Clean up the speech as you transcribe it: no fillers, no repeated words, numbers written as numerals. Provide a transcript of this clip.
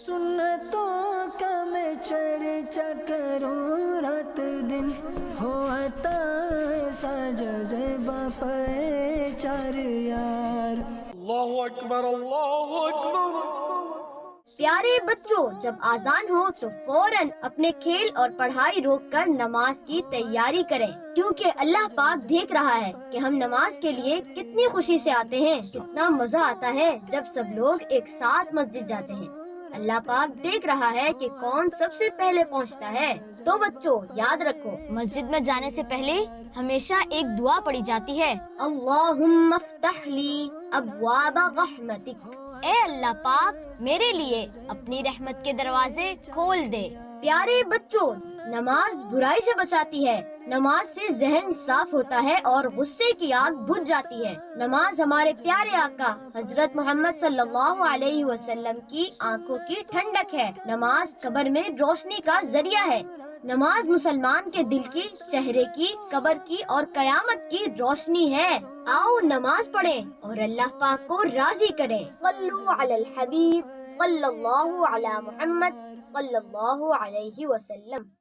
سنتوں کا میں چرچا کروں رات دن، ہوتا ایسا جذبہ پہ چار یار۔ اللہ اکبر اللہ اکبر۔ پیارے بچوں، جب آذان ہو تو فوراً اپنے کھیل اور پڑھائی روک کر نماز کی تیاری کریں، کیونکہ اللہ پاک دیکھ رہا ہے کہ ہم نماز کے لیے کتنی خوشی سے آتے ہیں، کتنا مزہ آتا ہے جب سب لوگ ایک ساتھ مسجد جاتے ہیں۔ اللہ پاک دیکھ رہا ہے کہ کون سب سے پہلے پہنچتا ہے۔ تو بچوں یاد رکھو، مسجد میں جانے سے پہلے ہمیشہ ایک دعا پڑھی جاتی ہے، اللہم افتح لی ابواب رحمتک۔ اے اللہ پاک میرے لیے اپنی رحمت کے دروازے کھول دے۔ پیارے بچوں، نماز برائی سے بچاتی ہے، نماز سے ذہن صاف ہوتا ہے اور غصے کی آگ بجھ جاتی ہے۔ نماز ہمارے پیارے آقا حضرت محمد صلی اللہ علیہ وسلم کی آنکھوں کی ٹھنڈک ہے۔ نماز قبر میں روشنی کا ذریعہ ہے۔ نماز مسلمان کے دل کی، چہرے کی، قبر کی اور قیامت کی روشنی ہے۔ آؤ نماز پڑھیں اور اللہ پاک کو راضی کریں۔ صلو علی الحبیب صلی اللہ علی محمد صلی اللہ علیہ وسلم۔